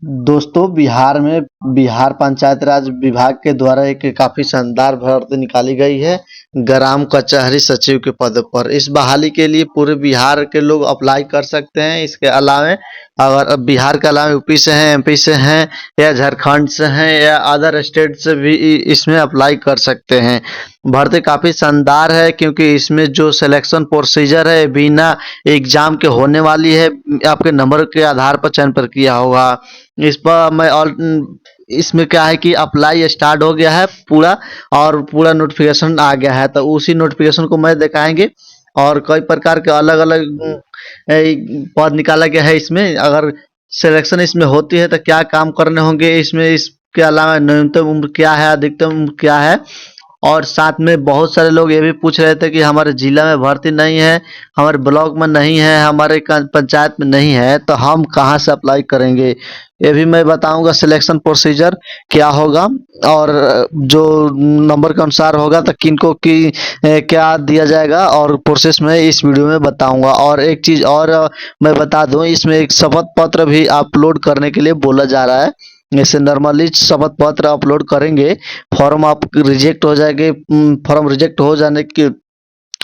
दोस्तों बिहार पंचायत राज विभाग के द्वारा एक काफी शानदार भर्ती निकाली गई है ग्राम कचहरी सचिव के पद पर। इस बहाली के लिए पूरे बिहार के लोग अप्लाई कर सकते हैं। इसके अलावा अगर बिहार के अलावा यूपी से हैं, एमपी से हैं या झारखंड से हैं या अदर स्टेट से भी इसमें अप्लाई कर सकते हैं। भर्ती काफी शानदार है क्योंकि इसमें जो सिलेक्शन प्रोसीजर है बिना एग्जाम के होने वाली है। आपके नंबर के आधार पर चयन प्रक्रिया होगा। इस पर मैं ऑल इसमें क्या है कि अप्लाई स्टार्ट हो गया है पूरा और पूरा नोटिफिकेशन आ गया है, तो उसी नोटिफिकेशन को मैं दिखाएंगे। और कई प्रकार के अलग अलग पद निकाला गया है। इसमें अगर सिलेक्शन इसमें होती है तो क्या काम करने होंगे इसमें, इसके अलावा न्यूनतम उम्र क्या है, अधिकतम उम्र क्या है। और साथ में बहुत सारे लोग ये भी पूछ रहे थे कि हमारे जिला में भर्ती नहीं है, हमारे ब्लॉक में नहीं है, हमारे पंचायत में नहीं है, तो हम कहाँ से अप्लाई करेंगे। ये भी मैं बताऊंगा सिलेक्शन प्रोसीजर क्या होगा और जो नंबर के अनुसार होगा तो किनको की क्या दिया जाएगा और प्रोसेस में इस वीडियो में बताऊंगा। और एक चीज़ और मैं बता दूं, इसमें एक शपथ पत्र भी अपलोड करने के लिए बोला जा रहा है। जैसे नॉर्मली शपथ पत्र अपलोड करेंगे, फॉर्म आप रिजेक्ट हो जाएंगे। फॉर्म रिजेक्ट हो जाने के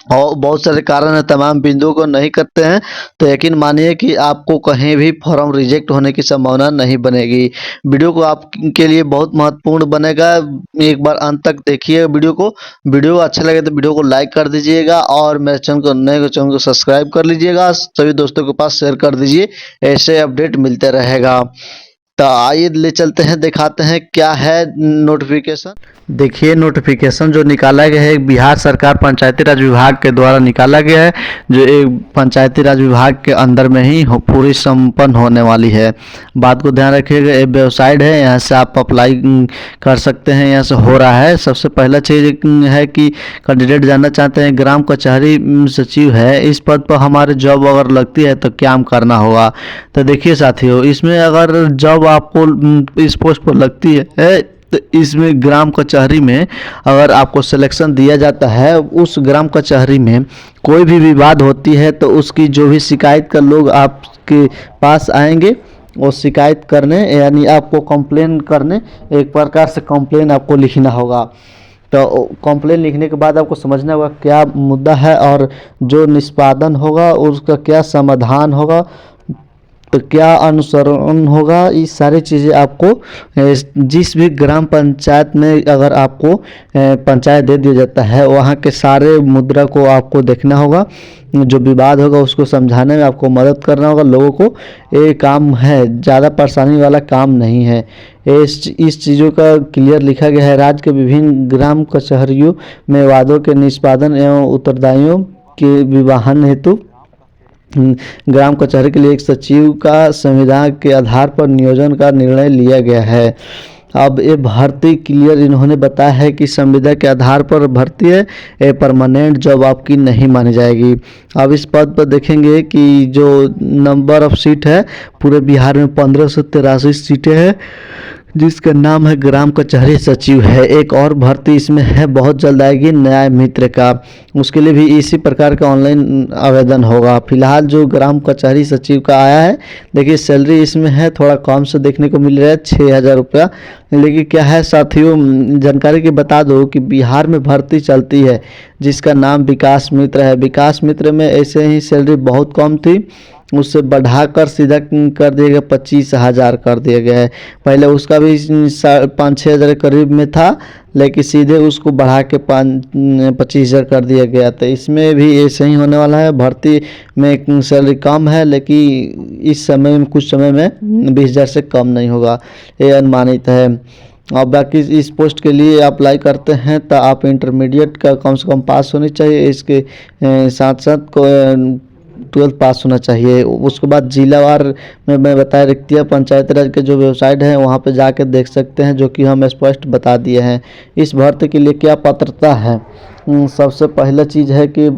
और बहुत सारे कारण है, तमाम बिंदुओं को नहीं करते हैं तो यकीन मानिए कि आपको कहीं भी फॉर्म रिजेक्ट होने की संभावना नहीं बनेगी। वीडियो को आपके लिए बहुत महत्वपूर्ण बनेगा। एक बार अंत तक देखिए वीडियो को। वीडियो अच्छा लगे तो वीडियो को लाइक कर दीजिएगा और मेरे चैनल को सब्सक्राइब कर लीजिएगा। सभी दोस्तों के पास शेयर कर दीजिए, ऐसे अपडेट मिलते रहेगा। तो आइए ले चलते हैं, दिखाते हैं क्या है नोटिफिकेशन। देखिए नोटिफिकेशन जो निकाला गया है बिहार सरकार पंचायती राज विभाग के द्वारा निकाला गया है, जो एक पंचायती राज विभाग के अंदर में ही पूरी संपन्न होने वाली है। बात को ध्यान रखिएगा, एक वेबसाइट है, यहाँ से आप अप्लाई कर सकते हैं। यहाँ से हो रहा है। सबसे पहला चीज़ है कि कैंडिडेट जानना चाहते हैं ग्राम कचहरी सचिव है, इस पद पर हमारे जॉब अगर लगती है तो क्या करना होगा। तो देखिए साथियों, इसमें अगर जॉब आपको इस पोस्ट पर लगती है तो इसमें ग्राम कचहरी में अगर आपको सिलेक्शन दिया जाता है, उस ग्राम कचहरी में कोई भी विवाद होती है तो उसकी जो भी शिकायत कर लोग आपके पास आएंगे वो शिकायत करने, यानी आपको कंप्लेन करने। एक प्रकार से कंप्लेन आपको लिखना होगा। तो कंप्लेन लिखने के बाद आपको समझना होगा क्या मुद्दा है और जो निष्पादन होगा उसका क्या समाधान होगा, तो क्या अनुसरण होगा। ये सारी चीज़ें आपको जिस भी ग्राम पंचायत में अगर आपको पंचायत दे दिया जाता है वहाँ के सारे मुद्रा को आपको देखना होगा। जो विवाद होगा उसको समझाने में आपको मदद करना होगा लोगों को। ये काम है, ज़्यादा परेशानी वाला काम नहीं है। इस चीज़ों का क्लियर लिखा गया है। राज्य के विभिन्न ग्राम कचहरियों में वादों के निष्पादन एवं उत्तरदायियों के विवाहन हेतु ग्राम कचहरी के लिए एक सचिव का संविधान के आधार पर नियोजन का निर्णय लिया गया है। अब ये भर्ती क्लियर इन्होंने बताया है कि संविदा के आधार पर भर्ती है, ये परमानेंट जॉब आपकी नहीं मानी जाएगी। अब इस पद पर देखेंगे कि जो नंबर ऑफ सीट है पूरे बिहार में 1583 सीटें हैं, जिसका नाम है ग्राम कचहरी सचिव है। एक और भर्ती इसमें है, बहुत जल्द आएगी, न्याय मित्र का। उसके लिए भी इसी प्रकार का ऑनलाइन आवेदन होगा। फिलहाल जो ग्राम कचहरी सचिव का आया है, देखिए सैलरी इसमें है थोड़ा कम से देखने को मिल रहा है, 6000 रुपया। लेकिन क्या है साथियों, जानकारी की बता दो कि बिहार में भर्ती चलती है जिसका नाम विकास मित्र है। विकास मित्र में ऐसे ही सैलरी बहुत कम थी, उससे बढ़ाकर सीधा कर दिया गया, 25,000 कर दिया गया है। पहले उसका भी 5-6 हज़ार करीब में था, लेकिन सीधे उसको बढ़ा के 25,000 कर दिया गया। तो इसमें भी ऐसे ही होने वाला है। भर्ती में सैलरी कम है, लेकिन इस समय में कुछ समय में 20,000 से कम नहीं होगा, ये अनुमानित है। और बाकी इस पोस्ट के लिए अप्लाई करते हैं तो आप इंटरमीडिएट का कम से कम पास होनी चाहिए। इसके साथ साथ 12th पास होना चाहिए। उसके बाद जिलावार में मैं बताया रिक्तियाँ पंचायत राज के जो वेबसाइट है वहाँ पे जाके देख सकते हैं, जो कि हम स्पष्ट बता दिए हैं। इस भर्ती के लिए क्या पात्रता है, सबसे पहला चीज़ है कि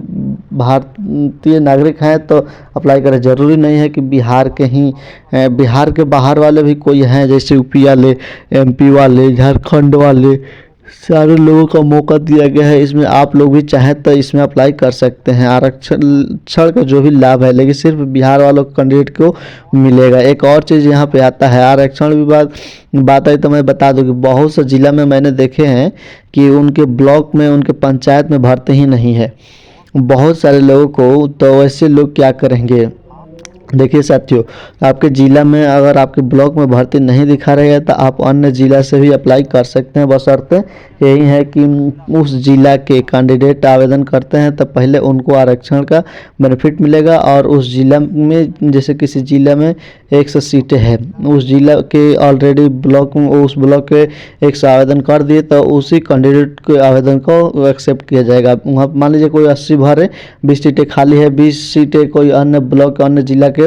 भारतीय नागरिक हैं तो अप्लाई करें। ज़रूरी नहीं है कि बिहार के ही, बिहार के बाहर वाले भी कोई हैं, जैसे यूपी वाले, एमपी वाले, झारखंड वाले, सारे लोगों का मौका दिया गया है। इसमें आप लोग भी चाहें तो इसमें अप्लाई कर सकते हैं। आरक्षण का जो भी लाभ है लेकिन सिर्फ बिहार वालों कैंडिडेट को मिलेगा। एक और चीज़ यहाँ पे आता है, आरक्षण विभाग बात आई तो मैं बता दूं कि बहुत से जिला में मैंने देखे हैं कि उनके ब्लॉक में, उनके पंचायत में भरते ही नहीं है बहुत सारे लोगों को। तो वैसे लोग क्या करेंगे? देखिए साथियों, आपके ज़िला में अगर आपके ब्लॉक में भर्ती नहीं दिखा रहेगा तो आप अन्य ज़िला से भी अप्लाई कर सकते हैं। बशर्ते यही है कि उस ज़िला के कैंडिडेट आवेदन करते हैं तो पहले उनको आरक्षण का बेनिफिट मिलेगा। और उस ज़िला में, जैसे किसी ज़िला में 100 सीटें हैं, उस ज़िला के ऑलरेडी ब्लॉक में उस ब्लॉक के 100 आवेदन कर दिए तो उसी कैंडिडेट के आवेदन को एक्सेप्ट किया जाएगा। वहाँ मान लीजिए कोई 80 भरे, 20 सीटें खाली है, 20 सीटें कोई अन्य ब्लॉक, अन्य जिला के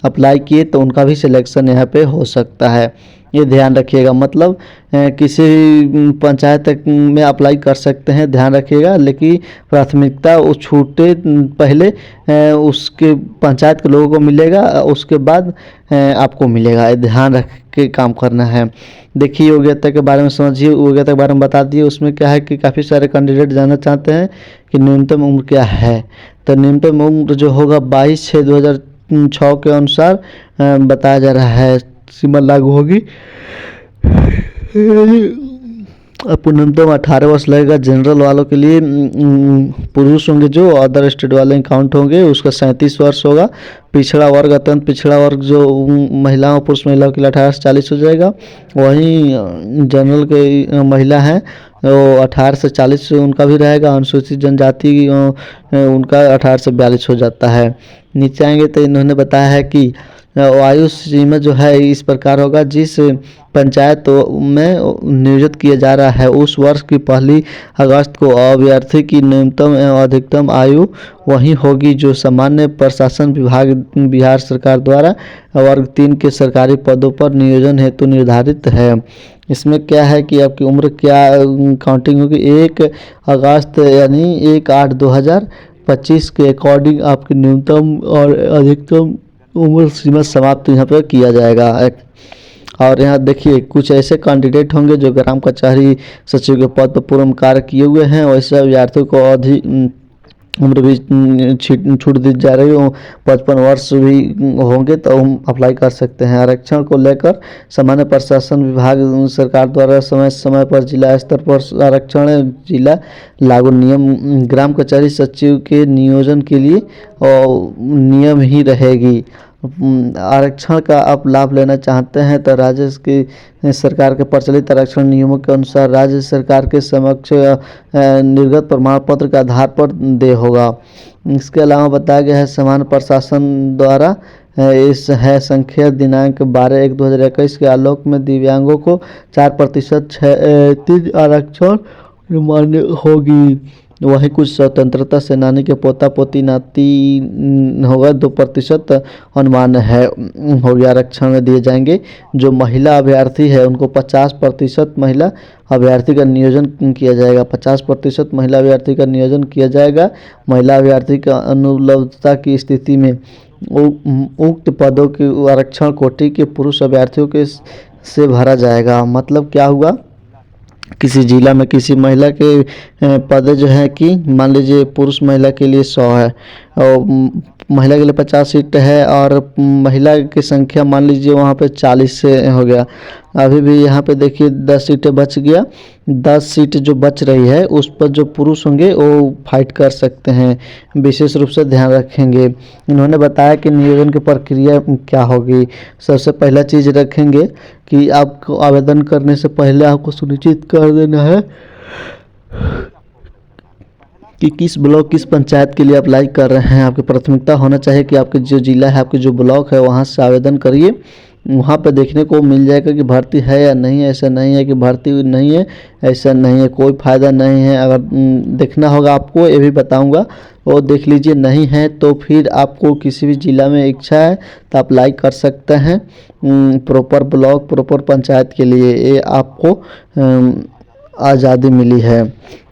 अप्लाई किए तो उनका भी सिलेक्शन यहाँ पे हो सकता है। ये ध्यान रखिएगा। मतलब किसी पंचायत में अप्लाई कर सकते हैं, ध्यान रखिएगा, लेकिन प्राथमिकता उस छूटे पहले उसके पंचायत के लोगों को मिलेगा, उसके बाद आपको मिलेगा। ध्यान रख के काम करना है। देखिए योग्यता के बारे में समझिए, योग्यता के बारे में बता दिए। उसमें क्या है कि काफ़ी सारे कैंडिडेट जानना चाहते हैं कि न्यूनतम उम्र क्या है। तो न्यूनतम उम्र जो होगा 22/6/2006 के अनुसार बताया जा रहा है, सीमा लागू होगी। आपको न्यूनतम 18 वर्ष लगेगा। जनरल वालों के लिए पुरुष होंगे जो, अदर स्टेट वाले काउंट होंगे, उसका 37 वर्ष होगा। पिछड़ा वर्ग, अत्यंत पिछड़ा वर्ग जो महिलाओं, पुरुष महिलाओं के लिए 18 से 40 हो जाएगा। वहीं जनरल के महिला हैं वो 18 से 40 उनका भी रहेगा। अनुसूचित जनजाति उनका 18 से 42 हो जाता है। नीचे आएंगे तो इन्होंने बताया है कि आयु सीमा जो है इस प्रकार होगा, जिस पंचायत में नियोजित किया जा रहा है उस वर्ष की 1 अगस्त को अभ्यर्थी की न्यूनतम एवं अधिकतम आयु वही होगी जो सामान्य प्रशासन विभाग बिहार सरकार द्वारा वर्ग 3 के सरकारी पदों पर नियोजन हेतु निर्धारित है। इसमें क्या है कि आपकी उम्र क्या काउंटिंग होगी 1 अगस्त यानी 1/8/2025 के अकॉर्डिंग आपकी न्यूनतम और अधिकतम उम्र सीमा समाप्त यहाँ पर किया जाएगा। और यहाँ देखिए कुछ ऐसे कैंडिडेट होंगे जो ग्राम कचहरी सचिव के पद पर पूर्व कार्य किए हुए हैं। वैसे अभ्यर्थियों को अधिक उम्र भी छूट दी जा रही हो, 55 वर्ष भी होंगे तो हम अप्लाई कर सकते हैं। आरक्षण को लेकर सामान्य प्रशासन विभाग सरकार द्वारा समय समय पर जिला स्तर पर आरक्षण जिला लागू नियम ग्राम कचहरी सचिव के नियोजन के लिए और नियम ही रहेगी। आरक्षण का आप लाभ लेना चाहते हैं तो राज्य की सरकार के प्रचलित आरक्षण नियमों के अनुसार राज्य सरकार के समक्ष निर्गत प्रमाण पत्र के आधार पर दे होगा। इसके अलावा बताया गया है सामान्य प्रशासन द्वारा इस है संख्या दिनांक 12/1/2021 के आलोक में दिव्यांगों को 4% 3 आरक्षण मान्य होगी। वहीं कुछ स्वतंत्रता सेनानी के पोता पोती नाती होगा 2% अनुमान है हो गया आरक्षण में दिए जाएंगे। जो महिला अभ्यर्थी है उनको 50% महिला अभ्यर्थी का नियोजन किया जाएगा। 50% महिला अभ्यर्थी का नियोजन किया जाएगा। महिला अभ्यर्थी का अनुपलब्धता की स्थिति में उक्त पदों के आरक्षण कोटि के पुरुष अभ्यर्थियों के से भरा जाएगा। मतलब क्या हुआ, किसी जिला में किसी महिला के पद जो है कि मान लीजिए पुरुष महिला के लिए 100 है और महिला के लिए 50 सीट है और महिला की संख्या मान लीजिए वहाँ पे 40 से हो गया। अभी भी यहाँ पे देखिए 10 सीटें बच गया। 10 सीट जो बच रही है उस पर जो पुरुष होंगे वो फाइट कर सकते हैं, विशेष रूप से ध्यान रखेंगे। इन्होंने बताया कि नियोजन की प्रक्रिया क्या होगी। सबसे पहला चीज़ रखेंगे कि आपको आवेदन करने से पहले आपको सुनिश्चित कर देना है कि किस ब्लॉक किस पंचायत के लिए अप्लाई कर रहे हैं। आपकी प्राथमिकता होना चाहिए कि आपके जो जिला है, आपके जो ब्लॉक है वहाँ से आवेदन करिए। वहाँ पे देखने को मिल जाएगा कि भर्ती है या नहीं है। ऐसा नहीं है कि भर्ती नहीं है, ऐसा नहीं है, कोई फ़ायदा नहीं है। अगर देखना होगा आपको, ये भी बताऊंगा, वो देख लीजिए। नहीं है तो फिर आपको किसी भी ज़िला में इच्छा है तो अप्लाई कर सकते हैं प्रॉपर ब्लॉक प्रॉपर पंचायत के लिए। ये आपको आज़ादी मिली है,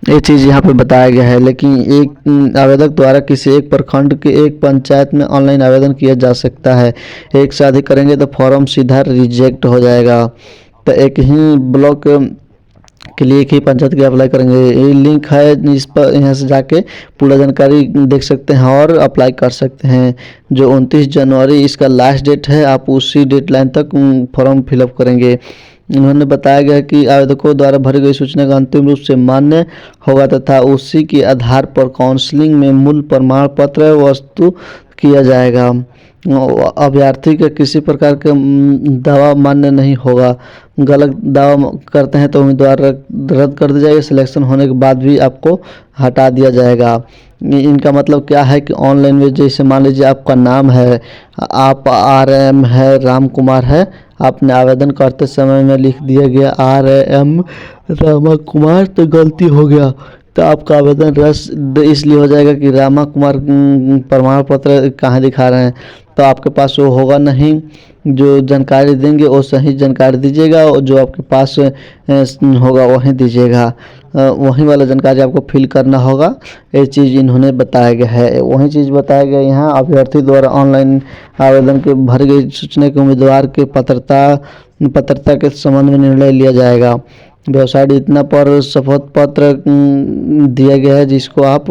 ये चीज़ यहाँ पे बताया गया है। लेकिन एक आवेदक द्वारा किसी एक प्रखंड के एक पंचायत में ऑनलाइन आवेदन किया जा सकता है। एक से अधिक करेंगे तो फॉर्म सीधा रिजेक्ट हो जाएगा। तो एक ही ब्लॉक के लिए एक ही पंचायत के लिए अप्लाई करेंगे। ये लिंक है, इस पर यहाँ से जाके पूरा जानकारी देख सकते हैं और अप्लाई कर सकते हैं। जो 29 जनवरी इसका लास्ट डेट है, आप उसी डेडलाइन तक फॉर्म फिलअप करेंगे। उन्होंने बताया गया कि आवेदकों द्वारा भरी गई सूचना का अंतिम रूप से मान्य होगा तथा उसी के आधार पर काउंसलिंग में मूल प्रमाण पत्र वस्तु किया जाएगा। अभ्यर्थी का किसी प्रकार का दावा मान्य नहीं होगा। गलत दावा करते हैं तो उम्मीदवार रद्द कर दिया जाएगा। सिलेक्शन होने के बाद भी आपको हटा दिया जाएगा। इनका मतलब क्या है कि ऑनलाइन में जैसे मान लीजिए आपका नाम है, आप RM है, राम कुमार है, आपने आवेदन करते समय में लिख दिया गया RM रामा कुमार, तो गलती हो गया तो आपका आवेदन रद्द इसलिए हो जाएगा कि रामा कुमार प्रमाण पत्र कहाँ दिखा रहे हैं, तो आपके पास वो होगा नहीं। जो जानकारी देंगे वो सही जानकारी दीजिएगा और जो आपके पास होगा वही दीजिएगा। वही वाला जानकारी आपको फिल करना होगा। ये चीज़ इन्होंने बताया गया है। वही चीज़ बताया गया यहाँ अभ्यर्थी द्वारा ऑनलाइन आवेदन के भरी गई सूचना के उम्मीदवार के पात्रता के संबंध में निर्णय लिया जाएगा। वेबसाइट इतना पर शपथ पत्र दिया गया है जिसको आप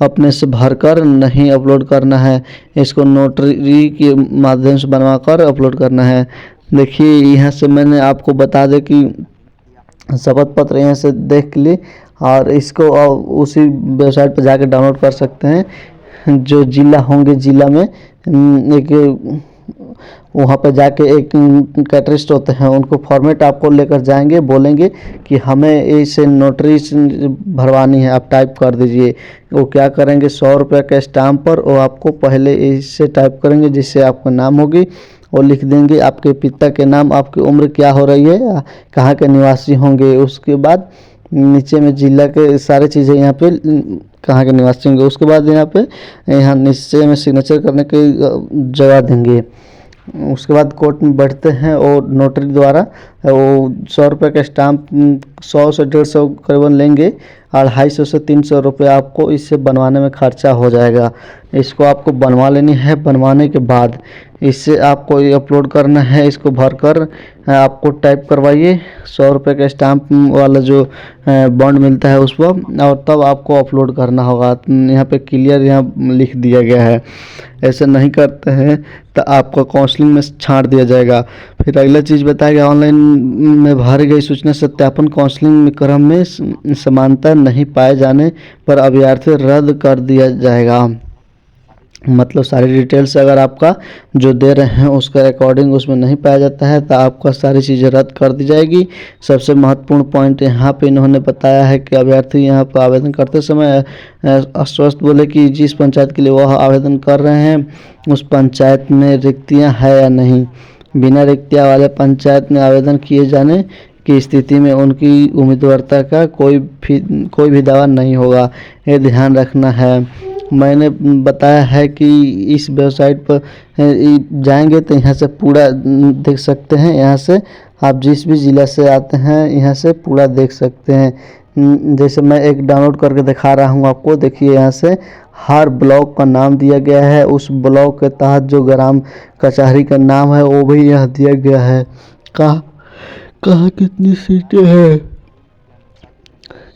अपने से भरकर नहीं अपलोड करना है, इसको नोटरी के माध्यम से बनवाकर अपलोड करना है। देखिए यहाँ से मैंने आपको बता दें कि शपथ पत्र यहाँ से देख ली और इसको उसी वेबसाइट पर जाकर डाउनलोड कर सकते हैं। जो जिला होंगे, जिला में एक वहाँ पर जाके एक कैटरिस्ट होते हैं, उनको फॉर्मेट आपको लेकर जाएंगे, बोलेंगे कि हमें इसे नोटरी भरवानी है, आप टाइप कर दीजिए। वो क्या करेंगे, 100 रुपये के स्टाम्प पर वो आपको पहले इससे टाइप करेंगे जिससे आपका नाम होगी, और लिख देंगे आपके पिता के नाम, आपकी उम्र क्या हो रही है, कहाँ के निवासी होंगे। उसके बाद नीचे में जिला के सारी चीज़ें यहाँ पे कहाँ के निवासी होंगे। उसके बाद यहाँ नीचे में सिग्नेचर करने की जगह देंगे। उसके बाद कोर्ट में बैठते हैं और नोटरी द्वारा वो 100 रुपये का स्टाम्प 100 से 150 करीबन लेंगे। 250 से 300 रुपये आपको इससे बनवाने में खर्चा हो जाएगा। इसको आपको बनवा लेनी है। बनवाने के बाद इससे आपको ये अपलोड करना है। इसको भरकर आपको टाइप करवाइए 100 रुपये का स्टाम्प वाला जो बॉन्ड मिलता है उस पर, और तब आपको अपलोड करना होगा। यहाँ पे क्लियर यहाँ लिख दिया गया है। ऐसे नहीं करते हैं तो आपको काउंसलिंग में छांट दिया जाएगा। फिर अगला चीज़ बताया गया, ऑनलाइन में भरी गई सूचना सत्यापन काउंसलिंग क्रम में समानता नहीं पाए जाने पर अभ्यर्थी रद्द कर दिया जाएगा। मतलब सारी डिटेल्स अगर आपका जो दे रहे हैं उसका रिकॉर्डिंग उसमें नहीं पाया जाता है तो आपका सारी चीज़ें रद्द कर दी जाएगी। सबसे महत्वपूर्ण पॉइंट यहाँ पे इन्होंने बताया है कि अभ्यर्थी यहाँ पर आवेदन करते समय आश्वस्त बोले कि जिस पंचायत के लिए वह आवेदन कर रहे हैं उस पंचायत में रिक्तियाँ है या नहीं। बिना रिक्तियाँ वाले पंचायत में आवेदन किए जाने की स्थिति में उनकी उम्मीदवारता का कोई भी दावा नहीं होगा। ये ध्यान रखना है। मैंने बताया है कि इस वेबसाइट पर जाएंगे तो यहाँ से पूरा देख सकते हैं। यहाँ से आप जिस भी ज़िला से आते हैं यहाँ से पूरा देख सकते हैं। जैसे मैं एक डाउनलोड करके दिखा रहा हूँ आपको। देखिए यहाँ से हर ब्लॉक का नाम दिया गया है। उस ब्लॉक के तहत जो ग्राम कचहरी का नाम है वो भी यहाँ दिया गया है। कहाँ कितनी सीटें हैं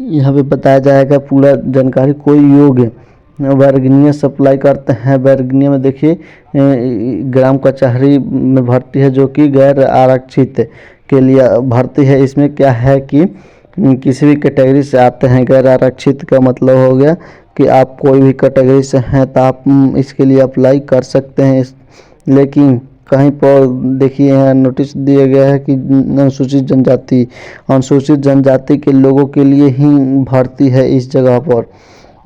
यहाँ पे बताया जाएगा पूरा जानकारी। कोई योग्य वर्गीय सप्लाई करते हैं। वर्गीय में देखिए ग्राम कचहरी में भर्ती है जो कि गैर आरक्षित के लिए भर्ती है। इसमें क्या है कि किसी भी कैटेगरी से आते हैं। गैर आरक्षित का मतलब हो गया कि आप कोई भी कैटेगरी से हैं तो आप इसके लिए अप्लाई कर सकते हैं। लेकिन कहीं पर देखिए यहाँ नोटिस दिया गया है कि अनुसूचित जनजाति के लोगों के लिए ही भर्ती है इस जगह पर।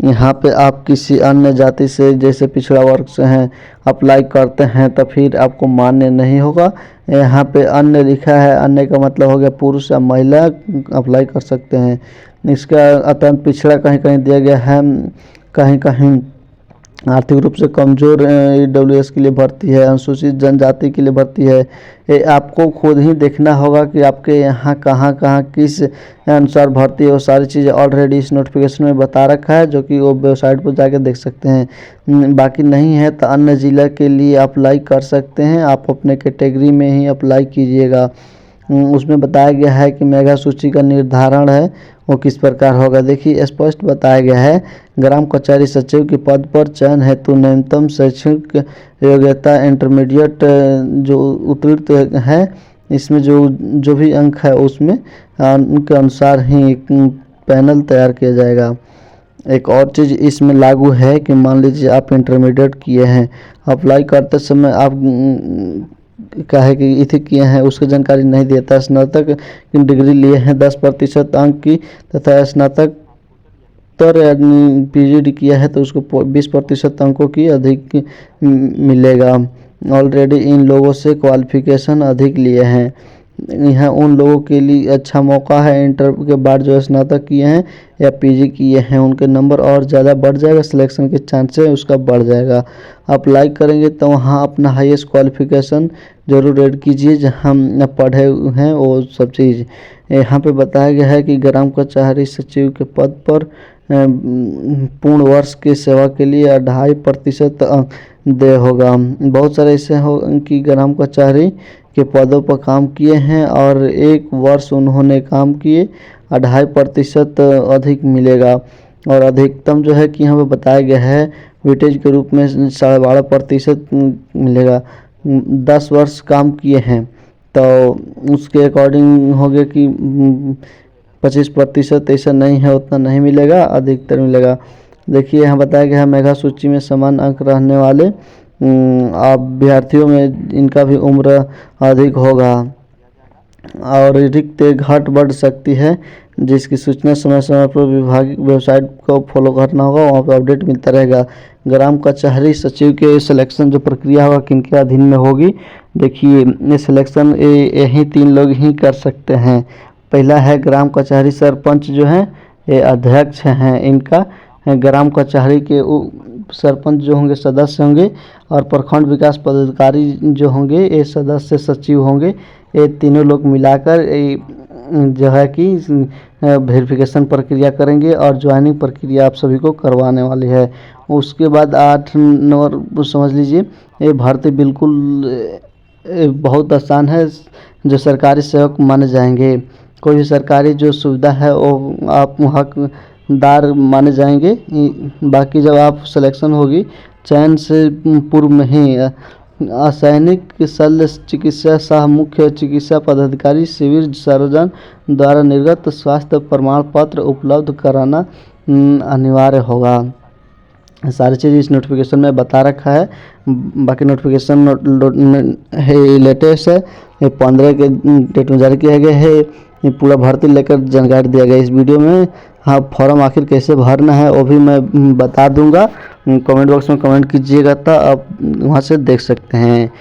यहाँ पे आप किसी अन्य जाति से जैसे पिछड़ा वर्ग से हैं अप्लाई करते हैं तो फिर आपको मान्य नहीं होगा। यहाँ पे अन्य लिखा है, अन्य का मतलब हो गया पुरुष या महिला अप्लाई कर सकते हैं। इसका अत्यंत पिछड़ा कहीं कहीं दिया गया है, कहीं कहीं आर्थिक रूप से कमज़ोर EWS के लिए भर्ती है, अनुसूचित जनजाति के लिए भर्ती है। ये आपको खुद ही देखना होगा कि आपके यहाँ कहाँ कहाँ किस अनुसार भर्ती है। वो सारी चीज़ें ऑलरेडी इस नोटिफिकेशन में बता रखा है जो कि वो वेबसाइट पर जाके देख सकते हैं। बाकी नहीं है तो अन्य ज़िला के लिए अप्लाई कर सकते हैं। आप अपने कैटेगरी में ही अप्लाई कीजिएगा। उसमें बताया गया है कि मेगा सूची का निर्धारण है वो किस प्रकार होगा। देखिए स्पष्ट बताया गया है, ग्राम कचहरी सचिव के पद पर चयन हेतु न्यूनतम शैक्षणिक योग्यता इंटरमीडिएट जो उत्तीर्ण है, इसमें जो भी अंक है उसमें उनके अनुसार ही एक पैनल तैयार किया जाएगा। एक और चीज़ इसमें लागू है कि मान लीजिए आप इंटरमीडिएट किए हैं, अप्लाई करते समय आप क्या है कि इथे किए हैं उसकी जानकारी नहीं देता, स्नातक की डिग्री लिए हैं 10% अंक की तथा स्नातक तर पीजीडी किया है तो उसको 20% अंकों की अधिक मिलेगा। ऑलरेडी इन लोगों से क्वालिफिकेशन अधिक लिए हैं, यह उन लोगों के लिए अच्छा मौका है इंटर के बाद जो स्नातक किए हैं या पीजी किए हैं उनके नंबर और ज़्यादा बढ़ जाएगा, सिलेक्शन के चांसेस उसका बढ़ जाएगा। अप्लाई करेंगे तो वहाँ अपना हाईएस्ट क्वालिफिकेशन जरूर ऐड कीजिए जहाँ पढ़े हैं वो सब चीज़। यहाँ पे बताया गया है कि ग्राम कचहरी सचिव के पद पर पूर्ण वर्ष की सेवा के लिए 2.5% दे होगा। बहुत सारे ऐसे हो कि ग्राम कचहरी के पदों पर काम किए हैं और 1 वर्ष उन्होंने काम किए, 2.5% अधिक मिलेगा। और अधिकतम जो है कि यहाँ पे बताया गया है वेटेज के रूप में 12.5% मिलेगा। 10 वर्ष काम किए हैं तो उसके अकॉर्डिंग हो गया कि 25% ऐसा नहीं है, उतना नहीं मिलेगा, अधिकतर मिलेगा। देखिए यहाँ बताया गया है मेगा सूची में समान अंक रहने वाले अभ्यर्थियों में इनका भी उम्र अधिक होगा और रिक्त घट बढ़ सकती है, जिसकी सूचना समय समय पर विभागीय वेबसाइट को फॉलो करना होगा, वहाँ पर अपडेट मिलता रहेगा। ग्राम कचहरी सचिव के सिलेक्शन जो प्रक्रिया होगा किन के अधीन में होगी, देखिए ये सिलेक्शन यही 3 लोग ही कर सकते हैं। पहला है ग्राम कचहरी सरपंच जो हैं ये अध्यक्ष हैं, इनका ग्राम कचहरी के सरपंच जो होंगे सदस्य होंगे और प्रखंड विकास पदाधिकारी जो होंगे ये सदस्य सचिव होंगे। ये तीनों लोग मिलाकर जो है कि वेरिफिकेशन प्रक्रिया करेंगे और ज्वाइनिंग प्रक्रिया आप सभी को करवाने वाली है। उसके बाद 8 नंबर समझ लीजिए, ये भर्ती बिल्कुल बहुत आसान है, जो सरकारी सेवक माने जाएंगे। कोई भी सरकारी जो सुविधा है वो आप हकदार माने जाएंगे। बाकी जब आप सिलेक्शन होगी चयन से पूर्व में ही असैनिक शल्य चिकित्सा सह मुख्य चिकित्सा पदाधिकारी सिविल सर्जन द्वारा निर्गत स्वास्थ्य प्रमाण पत्र उपलब्ध कराना अनिवार्य होगा। सारी चीज़ इस नोटिफिकेशन में बता रखा है। बाकी नोटिफिकेशन है लेटेस्ट है, ये 15 के डेट में जारी किया गया है। ये पूरा भर्ती लेकर जानकारी दिया गया इस वीडियो में। हाँ, फॉर्म आखिर कैसे भरना है वो भी मैं बता दूंगा, कमेंट बॉक्स में कमेंट कीजिएगा तो आप वहाँ से देख सकते हैं।